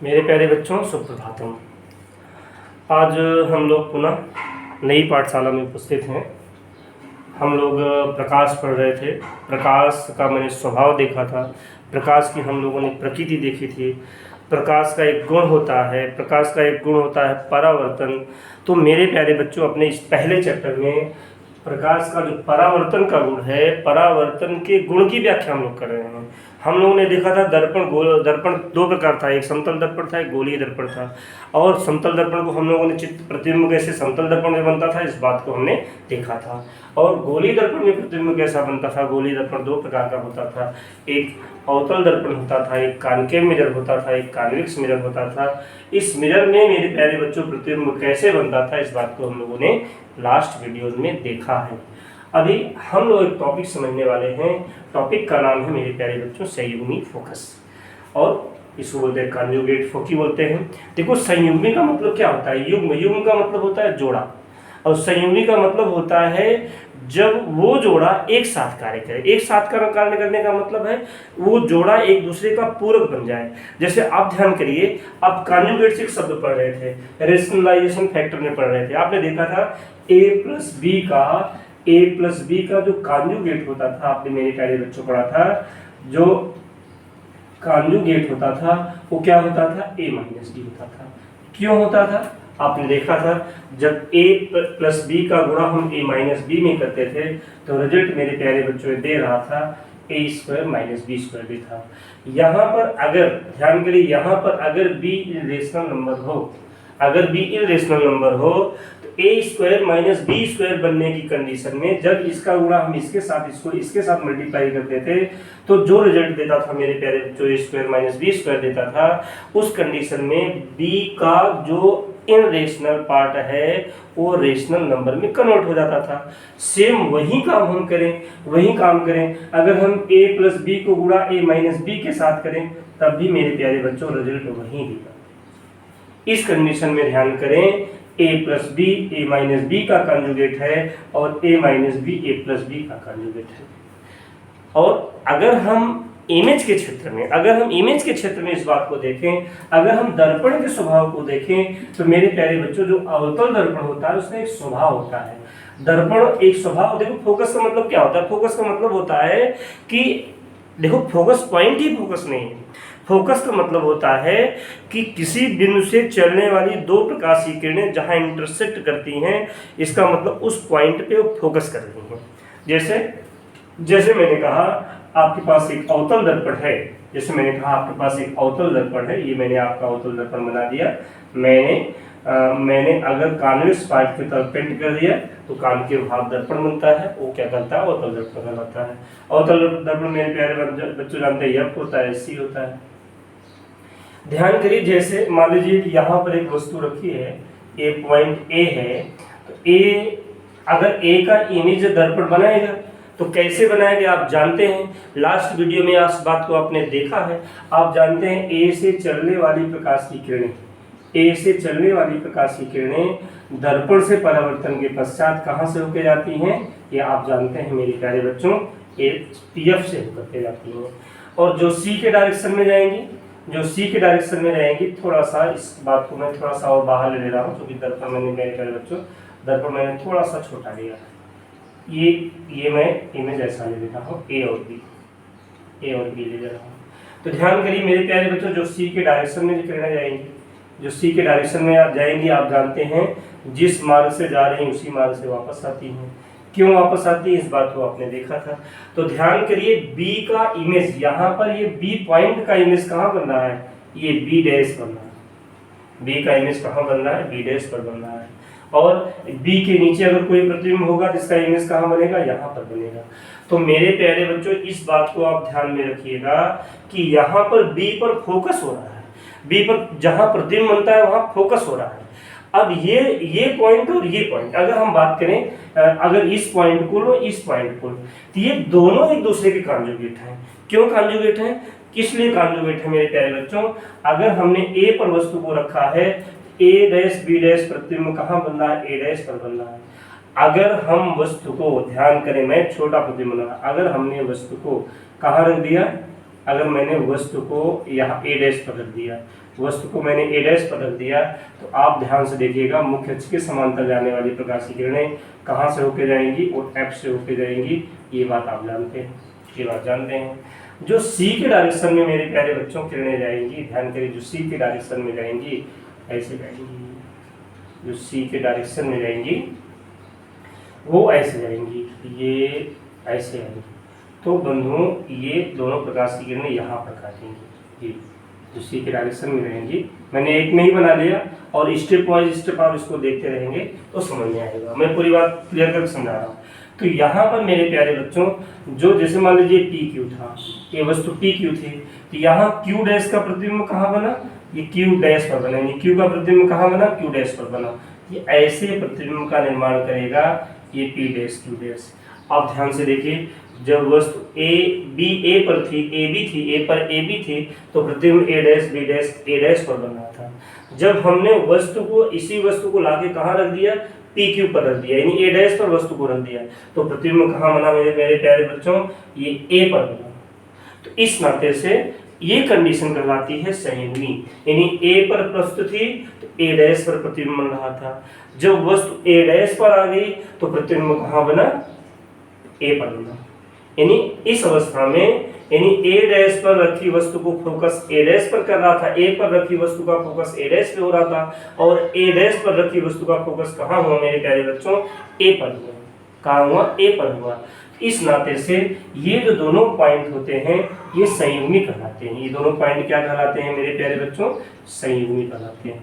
मेरे प्यारे बच्चों, सुप्रभातम। आज हम लोग पुनः नई पाठशाला में उपस्थित हैं। हम लोग प्रकाश पढ़ रहे थे। प्रकाश का मैंने स्वभाव देखा था। प्रकाश की हम लोगों ने प्रकृति देखी थी। प्रकाश का एक गुण होता है, परावर्तन। तो मेरे प्यारे बच्चों, अपने इस पहले चैप्टर में प्रकाश का जो परावर्तन का गुण है, परावर्तन के गुण की व्याख्या हम लोग कर रहे हैं। हम लोगों ने देखा था दर्पण दो प्रकार था, एक समतल दर्पण था, एक गोलीय दर्पण था। और समतल दर्पण को हम लोगों ने चित्त प्रतिबिंब कैसे समतल दर्पण में बनता था, इस बात को हमने देखा था। और गोलीय दर्पण में प्रतिबिंब कैसा बनता था। गोलीय दर्पण दो प्रकार का होता था, एक अवतल दर्पण होता था, एक कॉनकेव मिरर होता था, एक कॉन्वेक्स मिरर होता था। इस मिरर में मेरे प्यारे बच्चों प्रतिबिंब कैसे बनता था, इस बात को हम लोगों ने लास्ट वीडियो में देखा है। अभी हम लोग एक टॉपिक समझने वाले हैं। टॉपिक का नाम है मेरे प्यारे बच्चों संयुग्मी फोकस, और इसको बोलते हैं कॉन्जुगेट फोकी बोलते हैं। देखो, संयुग्मी का मतलब क्या होता है। युग्म का मतलब होता है जोड़ा, और संयुग्मी का मतलब होता है जब वो जोड़ा एक साथ कार्य करे। एक साथ कार्य करने का मतलब है वो जोड़ा एक दूसरे का पूरक बन जाए। जैसे आप ध्यान करिए, आप कॉन्जुगेट से एक शब्द पढ़ रहे थे, रेशनलाइजेशन फैक्टर में पढ़ रहे थे। आपने देखा था a प्लस बी का जो कॉन्जुगेट होता था, आपने मेरे प्यारे बच्चों पढ़ा था, जो कॉन्जुगेट होता था वो क्या होता था, a माइनस बी होता था। क्यों होता था, आपने देखा था जब a प्लस बी का गुणा हम a माइनस बी में करते थे तो रिजल्ट मेरे प्यारे बच्चों दे रहा था a square minus B square भी था। यहाँ पर अगर ध्यान करिए, यहाँ पर अगर b इरेशनल नंबर हो, तो a square minus B square बनने की कंडीशन में जब इसका गुणा हम इसके साथ मल्टीप्लाई करते थे तो जो रिजल्ट देता था मेरे प्यारे बच्चों a square minus B square देता था। उस कंडीशन में b का जो इनरेशनल पार्ट है वो रेशनल नंबर में कन्वर्ट हो जाता था। सेम वही काम हम करें, अगर हम a प्लस बी को गुणा a माइनस बी के साथ करें तब भी मेरे प्यारे बच्चों रिजल्ट वही देगा। इस कंडीशन में ध्यान करें, a plus B a minus B का कॉन्जुगेट है और a minus B a plus B का कॉन्जुगेट है। और अगर हम इमेज के क्षेत्र में इस बात को देखें, अगर हम दर्पण के स्वभाव को देखें तो मेरे प्यारे बच्चों जो अवतल दर्पण होता है उसका एक स्वभाव होता है। दर्पण एक स्वभाव, देखो फोकस का मतलब क्या होता है। फोकस का मतलब होता है कि देखो, फोकस पॉइंट ही फोकस नहीं है। फोकस का मतलब होता है कि किसी बिंदु से चलने वाली दो प्रकाशीय किरणें जहां इंटरसेक्ट करती हैं, इसका मतलब उस पॉइंट पे वो फोकस कर रही हैं। जैसे मैंने कहा आपके पास एक अवतल दर्पण है, ये मैंने आपका अवतल दर्पण बना दिया। मैंने अगर कॉन्वेक्स पार्ट की तरफ पेंट कर दिया तो कॉन्केव भाग दर्पण बनता है। वो क्या करता है, अवतल दर्पण कहलाता है। अवतल दर्पण मेरे प्यारे बच्चों जानते हैं F होता है, C होता है। ध्यान करिए, जैसे मान लीजिए यहाँ पर एक वस्तु रखी है, A पॉइंट A है, तो अगर A का इमेज दर्पण बनाएगा तो कैसे बनाएगा आप जानते हैं। लास्ट वीडियो में इस बात को आपने देखा है। आप जानते हैं A से चलने वाली प्रकाश की किरणें दर्पण से परावर्तन के पश्चात कहाँ से होकर जाती हैं, ये आप जानते हैं मेरे प्यारे बच्चों, PF से होकर के जाती हैं। और जो C के डायरेक्शन में रहेंगी, थोड़ा सा इस बात को मैं थोड़ा सा और बाहर ले रहा हूँ, क्योंकि दर्पण मैंने थोड़ा सा छोटा लिया है। ये मैं इमेज ऐसा ले लेता हूँ, A और B ले रहा हूँ। तो ध्यान करिए मेरे प्यारे बच्चों, जो C के डायरेक्शन में आप जाएंगी, आप जानते हैं जिस मार्ग से जा रही हैं उसी मार्ग से वापस आती हैं। क्यों वापस आती है, इस बात को आपने देखा था। तो ध्यान करिए, B का इमेज यहाँ पर, ये B पॉइंट का इमेज कहाँ बन रहा है, ये B डैश बन रहा है। B का इमेज कहाँ बन रहा है, B डैश पर बन रहा है। और B के नीचे अगर कोई प्रतिबिंब होगा जिसका इमेज कहाँ बनेगा, यहाँ पर बनेगा। तो मेरे प्यारे बच्चों इस बात को आप ध्यान में रखिएगा कि यहाँ पर B पर फोकस हो रहा है। B पर जहाँ प्रतिबिंब बनता है वहाँ फोकस हो रहा है। अब ये पॉइंट और ये पॉइंट अगर हम बात करें, अगर इस पॉइंट को लो, इस पॉइंट को, तो ये दोनों एक दूसरे के कॉन्जुगेट हैं। क्यों कॉन्जुगेट हैं, किस लिए कॉन्जुगेट है मेरे प्यारे बच्चों। अगर हमने A पर वस्तु को रखा है, A डैश B डैश प्रतिबिंब कहाँ बन रहा है, A डैश पर बन रहा है। अगर हम वस्तु को ध्यान करें, मैं छोटा प्रतिबिंब बना, अगर हमने वस्तु को कहाँ रख दिया, अगर मैंने वस्तु को यहाँ ए डैश पर रख दिया, वस्तु को मैंने ए डैश पर रख दिया, तो आप ध्यान से देखिएगा मुख्य अक्ष के समांतर जाने वाली प्रकाश की किरणें कहाँ से होकर जाएंगी, और एफ से होकर जाएंगी। ये बात आप जानते हैं, ये बात जानते हैं। जो सी के डायरेक्शन में मेरे प्यारे बच्चों किरणें जाएंगी, ध्यान करिए, जो सी के डायरेक्शन में जाएंगी ऐसे जाएंगी, जो सी के डायरेक्शन में जाएंगी वो ऐसे जाएंगी, ये ऐसे आएंगी। तो बंधुओं ये दोनों प्रकाश की किरणें यहाँ पर काटेंगी, ये जो सी के डायरेक्शन में रहेंगी। मैंने एक में ही बना लिया, और स्टेप वाइज स्टेप आप इसको देखते रहेंगे तो समझ में आएगा। मैं पूरी बात क्लियर करके समझा रहा हूँ। तो यहाँ पर मेरे प्यारे बच्चों, जो जैसे मान लीजिए पी क्यू था, ये वस्तु पी क्यू थी, तो यहाँ क्यू डैश का प्रतिबिंब कहाँ बना, ये क्यू डैश पर बना, ये क्यू का प्रतिबिंब कहाँ बना, क्यू डैश पर बना। ये ऐसे प्रतिबिंब का निर्माण करेगा ये पी डैश क्यू डैश। आप ध्यान से देखिए, जब वस्तु ए पर थी, ए बी थी, ए पर ए बी थी, तो प्रतिबिंब ए डैश बी डैश ए डैश पर बन रहा था। जब हमने वस्तु को, इसी वस्तु को लाके कहाँ रख दिया, पी क्यू पर रख दिया, यानी ए डैश पर वस्तु को रख दिया, तो प्रतिबिंब कहाँ बना मेरे प्यारे बच्चों, ये ए पर बना। तो इस नाते से ये कंडीशन कहलाती है संयुग्मी, यानी ए पर वस्तु थी तो ए डैश पर प्रतिबिंब बन रहा था। जब वस्तु ए डैश पर आ गई तो प्रतिबिंब कहाँ बना, ए पर बना। यानी इस अवस्था में, यानी ए डैश पर रखी वस्तु को फोकस ए डैश पर कर रहा था, ए पर रखी वस्तु का फोकस ए डैश पे हो रहा था, और ए डैश पर रखी वस्तु का फोकस कहाँ हुआ मेरे प्यारे बच्चों, ए पर हुआ। कहाँ हुआ, ए पर हुआ। इस नाते से ये जो दोनों पॉइंट होते हैं ये संयुग्मी कहलाते हैं। ये दोनों पॉइंट क्या कहलाते हैं मेरे प्यारे बच्चों, संयुग्मी कहलाते हैं,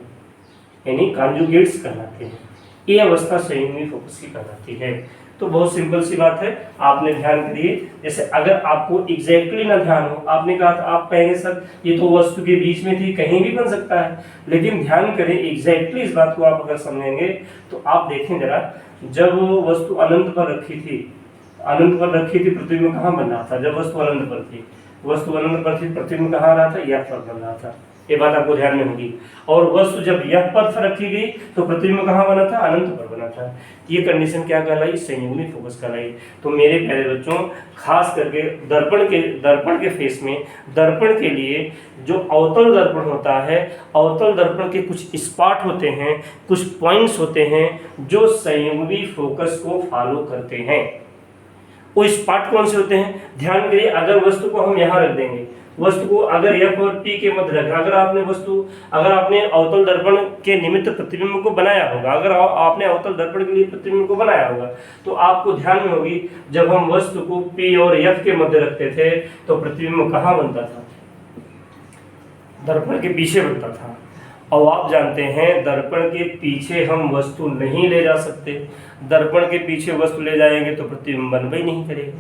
यानी कॉन्जुगेट्स कहलाते हैं। ये अवस्था संयुग्मी फोकस की कहलाती है। तो बहुत सिंपल सी बात है, आपने ध्यान करिए। जैसे अगर आपको एग्जैक्टली ना ध्यान हो, आपने कहा था, आप कहेंगे सर ये तो वस्तु के बीच में थी, कहीं भी बन सकता है, लेकिन ध्यान करें एग्जैक्टली इस बात को आप अगर समझेंगे तो आप देखें जरा, जब वस्तु अनंत पर रखी थी, अनंत पर रखी थी, प्रतिबिंब कहाँ बन रहा था, जब वस्तु अनंत पर थी, वस्तु अनंत पर थी, प्रतिबिंब कहाँ रहा था, यह पर बन रहा था। ये बात आपको ध्यान में होगी। और वस्तु जब यह पर रखी गई तो प्रतिबिंब कहाँ बना था, अनंत पर बना था। ये कंडीशन क्या कहलाई, संयुग्मी फोकस कहलाई। तो मेरे प्यारे बच्चों, खास करके दर्पण के फेस में, दर्पण के लिए जो अवतल दर्पण होता है, अवतल दर्पण के कुछ स्पॉट होते हैं, कुछ पॉइंट्स होते हैं जो संयुग्मी फोकस को फॉलो करते हैं। वो स्पॉट कौन से होते हैं, ध्यान करिए। अगर वस्तु को हम यहाँ रख देंगे, वस्तु को अगर एफ और पी के मध्य रखा, अगर आपने अवतल दर्पण के निमित्त प्रतिबिंब को बनाया होगा, अगर आपने अवतल दर्पण के लिए प्रतिबिंब को बनाया होगा, तो आपको ध्यान में होगी जब हम वस्तु को पी और एफ के मध्य रखते थे तो प्रतिबिंब कहाँ बनता था, दर्पण के पीछे बनता था। और आप जानते हैं दर्पण के पीछे हम वस्तु नहीं ले जा सकते, दर्पण के पीछे वस्तु ले जाएंगे तो प्रतिबिंब बन ही नहीं करेगा।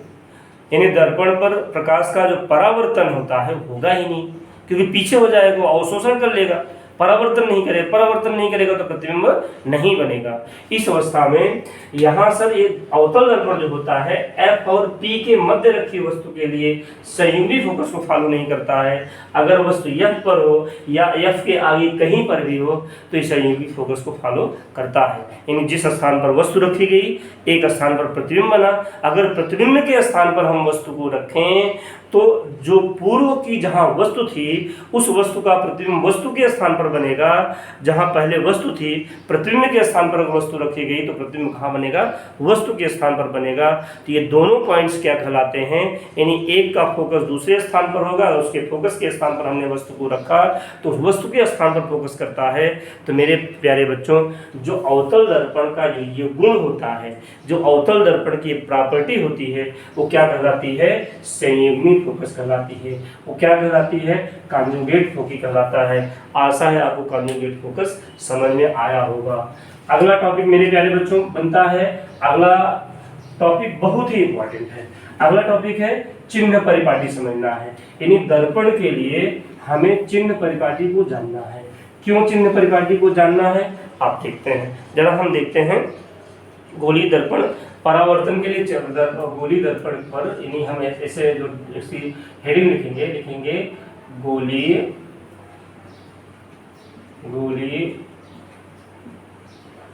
यानी दर्पण पर प्रकाश का जो परावर्तन होता है होगा ही नहीं, क्योंकि पीछे हो जाएगा, अवशोषण कर लेगा, परावर्तन नहीं करेगा तो प्रतिबिंब नहीं बनेगा। इस अवस्था में यहाँ सर ये अवतल दर्पण जो होता है एफ और पी के मध्य रखी वस्तु के लिए संयुग्मी फोकस को फॉलो नहीं करता है। अगर वस्तु एफ पर हो या एफ के आगे कहीं पर भी हो तो ये संयुग्मी फोकस को फॉलो करता है। यानी जिस स्थान पर वस्तु रखी गई, एक स्थान पर प्रतिबिंब बना, अगर प्रतिबिंब के स्थान पर हम वस्तु को रखें तो जो पूर्व की जहां वस्तु थी उस वस्तु का प्रतिबिंब वस्तु के स्थान पर बनेगा। जहां पहले वस्तु थी, प्रतिबिंब के स्थान पर वस्तु रखी गई तो प्रतिबिंब कहाँ बनेगा, वस्तु के स्थान पर बनेगा। तो ये दोनों पॉइंट्स क्या कहलाते हैं, यानी एक का फोकस दूसरे स्थान पर होगा, उसके फोकस के स्थान पर हमने वस्तु को रखा तो उस वस्तु के स्थान पर फोकस करता है। तो मेरे प्यारे बच्चों, जो अवतल दर्पण का जो ये गुण होता है, जो अवतल दर्पण की प्रॉपर्टी होती है, वो क्या कहलाती है, संयुग्मी फोकस कहलाती है। वो क्या कहलाती है, कॉन्जुगेट फोकी कहलाता है। आशा है आपको कॉन्जुगेट फोकस समझ में आया होगा। अगला टॉपिक मेरे प्यारे बच्चों बनता है, अगला टॉपिक बहुत ही इंपॉर्टेंट है। अगला टॉपिक है चिन्ह परिपाटी समझना है। यानी दर्पण के लिए हमें चिन्ह परिपाटी को जानना है। क्यों चिन्ह परिपाटी को जानना है, आप देखते हैं जरा, हम देखते हैं गोलीय दर्पण परावर्तन के लिए गोलीय दर्पण पर, यानी हम ऐसे जो इसकी हेडिंग लिखेंगे गोलीय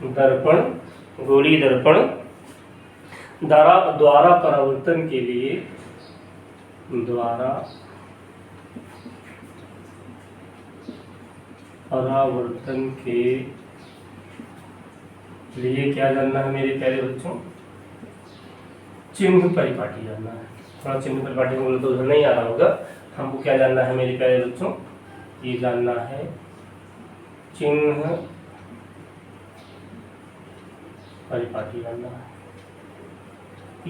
दर्पण द्वारा परावर्तन के लिए परावर्तन के लिए क्या जानना है मेरे प्यारे बच्चों, चिन्ह परिपाटी जानना है। थोड़ा चिन्ह परिपाटी बोले तो उधर नहीं आ रहा होगा, हमको क्या जानना है मेरे प्यारे बच्चों, ये जानना है चिन्ह परिपाटी जानना है,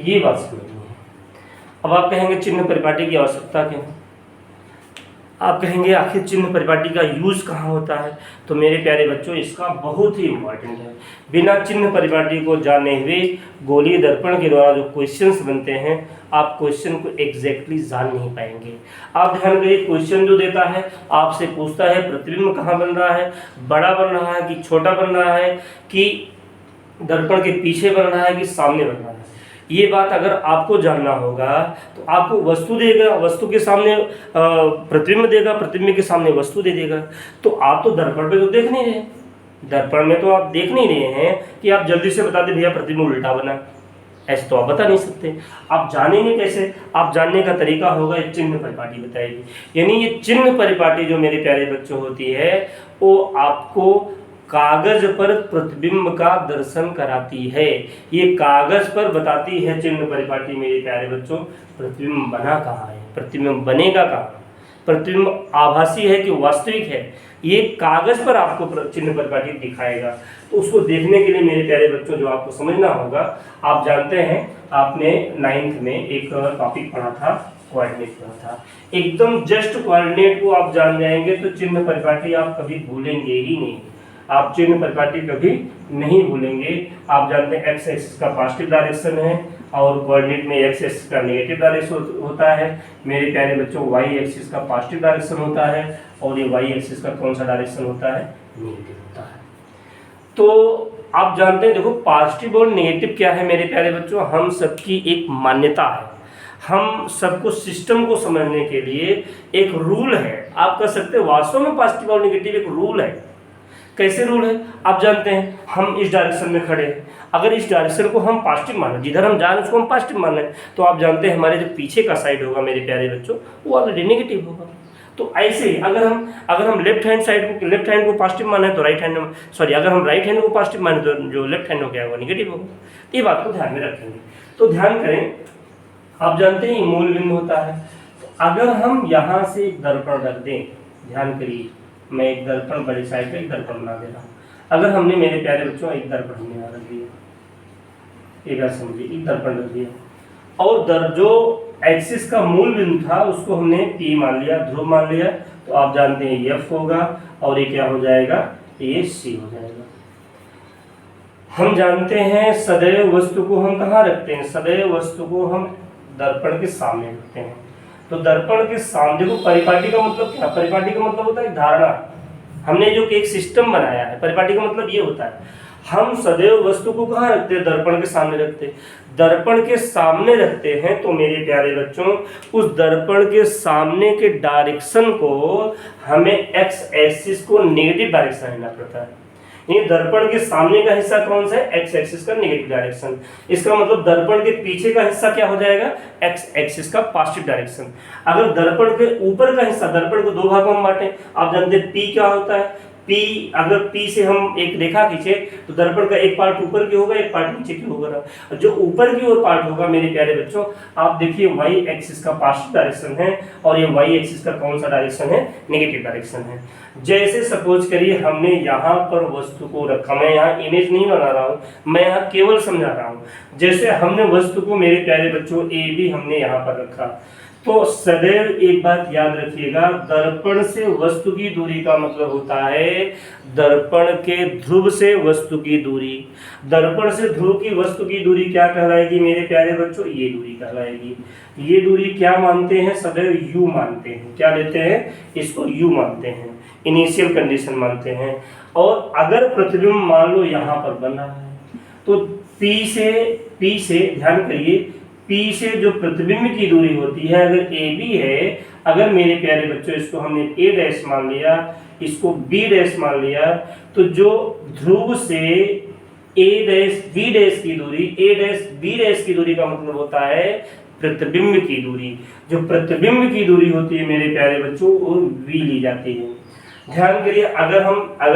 ये बात समझनी है। अब आप कहेंगे चिन्ह परिपाटी की आवश्यकता क्यों, आप कहेंगे आखिर चिन्ह परिपाटी का यूज कहाँ होता है, तो मेरे प्यारे बच्चों इसका बहुत ही इम्पोर्टेंट है। बिना चिन्ह परिपाटी को जाने हुए गोलीय दर्पण के द्वारा जो क्वेश्चंस बनते हैं, आप क्वेश्चन को एग्जैक्टली जान नहीं पाएंगे। आप ध्यान करिए, क्वेश्चन जो देता है आपसे पूछता है प्रतिबिंब कहाँ बन रहा है, बड़ा बन रहा है कि छोटा बन रहा है, कि दर्पण के पीछे बन रहा है कि सामने बन रहा है। ये बात अगर आपको जानना होगा तो आपको वस्तु देगा, वस्तु के सामने प्रतिबिंब देगा, प्रतिबिंब के सामने वस्तु दे देगा। तो आप तो दर्पण पे तो देख नहीं रहे, दर्पण में तो आप देख नहीं रहे हैं कि आप जल्दी से बता दें भैया प्रतिबिंब उल्टा बना, ऐसे तो आप बता नहीं सकते। आप जानेंगे कैसे, आप जानने का तरीका होगा ये चिन्ह परिपाटी बताएगी। यानी ये चिन्ह परिपाटी जो मेरे प्यारे बच्चों होती है वो आपको कागज पर प्रतिबिंब का दर्शन कराती है। ये कागज पर बताती है चिन्ह परिपाटी मेरे प्यारे बच्चों प्रतिबिंब बना कहाँ है, प्रतिबिंब बनेगा कहाँ, प्रतिबिंब आभासी है कि वास्तविक है, ये कागज पर आपको चिन्ह परिपाटी दिखाएगा। तो उसको देखने के लिए मेरे प्यारे बच्चों जो आपको समझना होगा, आप जानते हैं आपने 9th में एक टॉपिक पढ़ा था, कोऑर्डिनेट पढ़ा था। एकदम जस्ट कोऑर्डिनेट को आप जान जाएंगे तो चिन्ह परिपाटी आप कभी भूलेंगे ही नहीं, आप चिन्ह परिपाटी कभी नहीं भूलेंगे। आप जानते हैं एक्स एक्सिस का पॉजिटिव डायरेक्शन है और कोऑर्डिनेट में एक्स एक्सिस का नेगेटिव डायरेक्शन होता है। मेरे प्यारे बच्चों वाई एक्सिस का पॉजिटिव डायरेक्शन होता है और ये वाई एक्सिस का कौन सा डायरेक्शन होता है, नेगेटिव होता है। तो आप जानते हैं देखो पॉजिटिव और नेगेटिव क्या है मेरे प्यारे बच्चों, हम सबकी एक मान्यता है, हम सबको सिस्टम को समझने के लिए एक रूल है। आप कह सकते हैं वास्तव में पॉजिटिव और नेगेटिव एक रूल है। कैसे रूल है, आप जानते हैं हम इस डायरेक्शन में खड़े हैं, अगर इस डायरेक्शन को हम पॉजिटिव माने, जिधर हम जा रहे हैं उसको हम पॉजिटिव मान रहे हैं, तो आप जानते हैं हमारे जो पीछे का साइड होगा मेरे प्यारे बच्चों वो ऑलरेडी नेगेटिव होगा। तो ऐसे ही अगर हम लेफ्ट हैंड साइड को, लेफ्ट हैंड को पॉजिटिव माने तो राइट हैंड, सॉरी अगर हम राइट हैंड को पॉजिटिव माने तो जो लेफ्ट हैंड हो गया वो नेगेटिव होगा। ये बात को ध्यान में रखेंगे। तो ध्यान करें, आप जानते हैं मूल बिंदु होता है। तो अगर हम यहाँ से एक दर्पण रख दें, ध्यान करिए, मैं एक दर्पण बड़े साइड पे एक दर्पण बना दे रहा हूँ। अगर हमने मेरे प्यारे बच्चों एक दर्पण हमने यहाँ रख दिया, एक बार समझिए, एक दर्पण रख दिया और जो एक्सिस का मूल बिंदु था उसको हमने P मान लिया, ध्रुव मान लिया, तो आप जानते हैं F होगा और ये क्या हो जाएगा, ये C हो जाएगा। हम जानते हैं सदैव वस्तु को हम कहाँ रखते हैं, सदैव वस्तु को हम दर्पण के सामने रखते हैं। तो दर्पण के सामने, देखो परिपाटी का मतलब क्या, परिपाटी का मतलब होता है धारणा। हमने जो एक सिस्टम बनाया है, परिपाटी का मतलब ये होता है हम सदैव वस्तु को कहाँ रखते हैं, दर्पण के सामने रखते हैं। दर्पण के सामने रखते हैं तो मेरे प्यारे बच्चों उस दर्पण के सामने के डायरेक्शन को हमें एक्स एक्सिस को नेगेटिव डायरेक्शन लेना पड़ता है। ये दर्पण के सामने का हिस्सा कौन सा है, एक्स एक्सिस का नेगेटिव डायरेक्शन। इसका मतलब दर्पण के पीछे का हिस्सा क्या हो जाएगा, एक्स एक्सिस का पॉजिटिव डायरेक्शन। अगर दर्पण के ऊपर का हिस्सा, दर्पण को दो भागों में बांटे, आप जानते हैं पी क्या होता है, P, अगर P से हम एक रेखा खींचे तो दर्पण का एक पार्ट ऊपर की होगा, एक पार्ट नीचे की होगा। जो ऊपर की ओर पार्ट होगा मेरे प्यारे बच्चों, आप देखिए वाई एक्सिस का पॉजिटिव डायरेक्शन है और ये वाई एक्सिस का कौन सा डायरेक्शन है, नेगेटिव डायरेक्शन है। जैसे सपोज करिए हमने यहाँ पर वस्तु को रखा, मैं यहाँ इमेज नहीं बना रहा हूँ, मैं यहाँ केवल समझा रहा हूँ। जैसे हमने वस्तु को मेरे प्यारे बच्चों ए बी हमने यहाँ पर रखा, तो सदैव एक बात याद रखिएगा, दर्पण से वस्तु की दूरी का मतलब होता है दर्पण के ध्रुव से वस्तु की दूरी। दर्पण से ध्रुव की वस्तु की दूरी क्या कहलाएगी मेरे प्यारे बच्चों, ये दूरी कहलाएगी। ये दूरी क्या मानते हैं, सदैव u मानते हैं। क्या लेते हैं, इसको u मानते हैं, इनिशियल कंडीशन मानते हैं। और अगर प्रतिबिंब मान लो यहाँ पर बन रहा है तो P से ध्यान करिए, P से जो प्रतिबिंब की दूरी होती है, अगर AB है, अगर मेरे प्यारे बच्चों इसको हमने A डैश मान लिया, इसको B डैश मान लिया, तो जो ध्रुव से A डैश B डैश की दूरी, A डैश B डैश की दूरी का मतलब होता है प्रतिबिंब की दूरी। जो प्रतिबिंब की दूरी होती है मेरे प्यारे बच्चों वो V ली जाती है। ध्यान करिए, अगर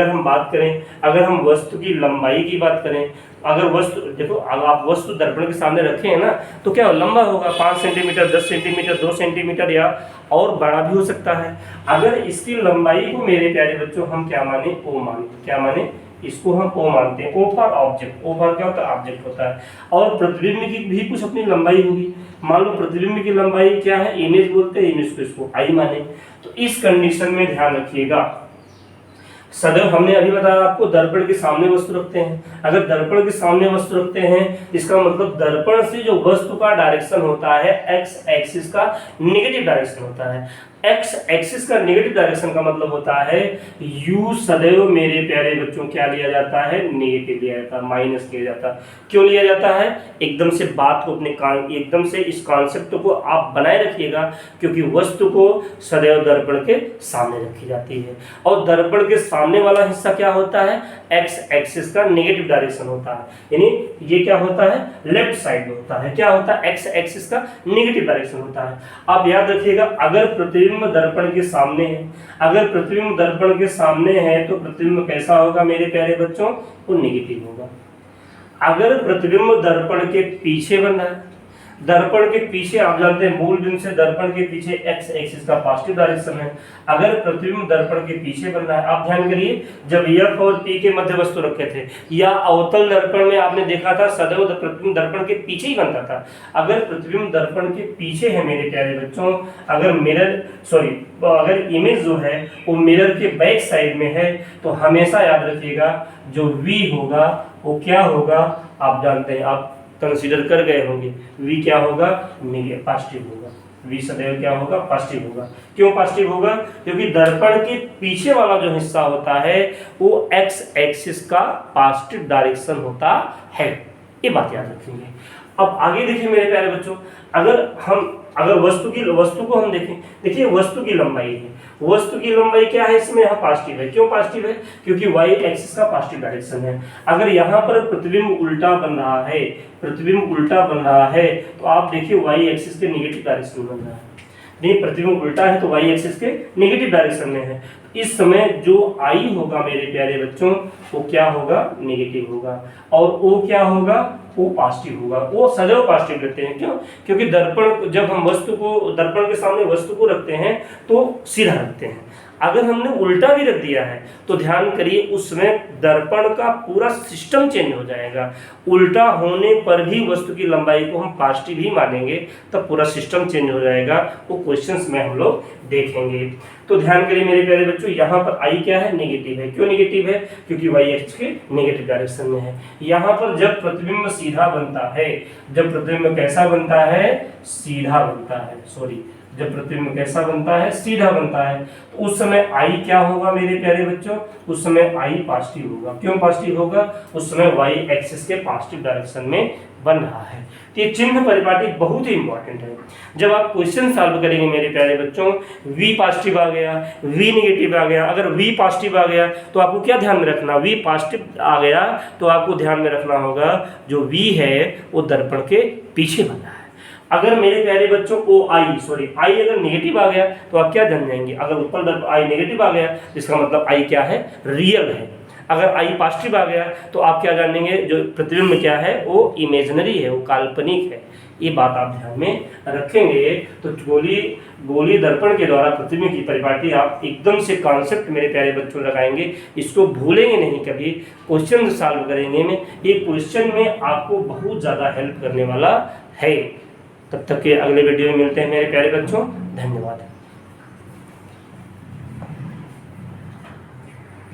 हम बात करें, अगर हम वस्तु की लंबाई की बात करें, अगर वस्तु देखो, अगर आप वस्तु दर्पण के सामने रखे हैं ना, तो क्या लंबा होगा 5 सेंटीमीटर, 10 सेंटीमीटर, 2 सेंटीमीटर या और बड़ा भी हो सकता है। अगर इसकी लंबाई को मेरे प्यारे बच्चों हम क्या माने, ओ माने, क्या माने, इसको हम ओ मानते हैं। O for object, O for क्या होता है, ऑब्जेक्ट होता है। और प्रतिबिंब की भी कुछ अपनी लंबाई होगी। मान लो प्रतिबिंब की लंबाई क्या है, इमेज बोलते हैं, इमेज को इसको आई माने। तो इस कंडीशन में ध्यान रखिएगा, सदैव हमने अभी बताया आपको दर्पण के सामने वस्तु रखते हैं। अगर दर्पण के सामने वस्तु रखते हैं, इसका मतलब दर्पण से जो वस्तु का डायरेक्शन होता है, एक्स एक्सिस का नेगेटिव डायरेक्शन होता है। एक्स एक्सिस का नेगेटिव डायरेक्शन का मतलब होता है यू सदैव मेरे प्यारे बच्चों क्या लिया जाता है, नेगेटिव लिया जाता है, माइनस लिया जाता है। क्यों लिया जाता है, एकदम से बात को अपने एकदम से इस कॉन्सेप्ट को आप बनाए रखिएगा, क्योंकि वस्तु को सदैव दर्पण के सामने रखी जाती है। और दर्पण के सामने वाला हिस्सा क्या होता है, एक्स एक्सिस का नेगेटिव डायरेक्शन होता है, यानी ये क्या होता है, लेफ्ट साइड में होता है। क्या होता है, एक्स एक्सिस का नेगेटिव डायरेक्शन होता है। आप याद रखिएगा, अगर प्रतिबिंब दर्पण के सामने है, अगर प्रतिबिंब दर्पण के सामने है तो प्रतिबिंब कैसा होगा मेरे प्यारे बच्चों, वो नेगेटिव होगा। अगर प्रतिबिंब दर्पण के पीछे बन रहा है, दर्पण के पीछे आप जानते हैं मूल बिंदु से दर्पण के पीछे एक्स एक्सिस का पॉजिटिव डायरेक्शन है। अगर प्रतिबिंब दर्पण के पीछे बन रहा है, आप ध्यान करिए, जब एफ और पी के मध्य वस्तु रखे थे या अवतल दर्पण में आपने देखा था सदैव प्रतिबिंब दर्पण के पीछे ही बनता था। अगर प्रतिबिंब दर्पण के पीछे है मेरे प्यारे बच्चों, अगर इमेज जो है वो मिरर के बैक साइड में है, तो हमेशा याद रखिएगा जो वी होगा वो क्या होगा, आप जानते हैं, आप कंसीडर कर गए होंगे, v क्या होगा, नेगेटिव पॉजिटिव होगा। v सदैव क्या होगा, पॉजिटिव होगा। क्यों पॉजिटिव होगा, क्योंकि दर्पण के पीछे वाला जो हिस्सा होता है वो x एक्सिस का पॉजिटिव डायरेक्शन होता है। ये बात याद रखेंगे। अब आगे देखिए मेरे प्यारे बच्चों, अगर वस्तु को हम देखें, देखिए वस्तु की लंबाई है, वस्तु की लंबाई क्या है, इसमें यहाँ पॉजिटिव है। क्यों पॉजिटिव है, क्योंकि वाई एक्सिस का पॉजिटिव डायरेक्शन है। अगर यहाँ पर प्रतिबिंब उल्टा बन रहा है, प्रतिबिंब उल्टा बन रहा है, तो आप देखिए वाई एक्सिस के नेगेटिव डायरेक्शन बन रहा है। नहीं, प्रतिबिंब उल्टा है तो वाई एक्सिस के नेगेटिव डायरेक्शन में है। इस समय जो आई होगा मेरे प्यारे बच्चों, वो क्या होगा, नेगेटिव होगा। और वो क्या होगा, वो पॉजिटिव होगा। वो सदैव पॉजिटिव रहते हैं। क्यों, क्योंकि दर्पण, जब हम दर्पण के सामने वस्तु को रखते हैं तो सीधा रखते हैं। अगर हमने उल्टा भी रख दिया है तो ध्यान करिए, उसमें दर्पण का पूरा सिस्टम चेंज हो जाएगा। उल्टा होने पर भी वस्तु की लंबाई को हम पॉजिटिव ही मानेंगे, तब पूरा सिस्टम चेंज हो जाएगा। वो क्वेश्चंस में हम लोग देखेंगे। तो ध्यान करिए मेरे प्यारे बच्चों, यहाँ पर आई क्या है, नेगेटिव है। क्यों नेगेटिव है, क्योंकि वाई एक्सिस के नेगेटिव डायरेक्शन में है। यहाँ पर जब प्रतिबिंब सीधा बनता है, जब प्रतिबिंब कैसा बनता है, सीधा बनता है, जब प्रतिबिंब कैसा बनता है, सीधा बनता है, तो उस समय आई क्या होगा मेरे प्यारे बच्चों, उस समय आई पॉजिटिव होगा। क्यों पॉजिटिव होगा, उस समय वाई एक्सिस के पॉजिटिव डायरेक्शन में बन रहा है। तो ये चिन्ह परिपाटी बहुत ही इंपॉर्टेंट है। जब आप क्वेश्चन सॉल्व करेंगे मेरे प्यारे बच्चों, v पॉजिटिव आ गया, v नेगेटिव आ गया, अगर v पॉजिटिव आ गया तो आपको क्या ध्यान में रखना, v पॉजिटिव आ गया तो आपको ध्यान में रखना होगा जो v है वो दर्पण के पीछे बना है। अगर मेरे प्यारे बच्चों आई अगर नेगेटिव आ गया तो आप क्या जान जाएंगे, अगर उत्पल दर्पण आई नेगेटिव आ गया इसका मतलब आई क्या है, रियल है। अगर आई पॉजिटिव आ गया तो आप क्या जानेंगे, जो प्रतिबिंब क्या है वो इमेजिनरी है, वो काल्पनिक है। ये बात आप ध्यान में रखेंगे तो गोली दर्पण के द्वारा प्रतिबिंब की परिपाटी आप एकदम से कॉन्सेप्ट मेरे प्यारे बच्चों लगाएंगे, इसको भूलेंगे नहीं कभी। क्वेश्चन सॉल्व करेंगे में ये क्वेश्चन में आपको बहुत ज़्यादा हेल्प करने वाला है। तब तक के अगले वीडियो में मिलते हैं मेरे प्यारे बच्चों, धन्यवाद।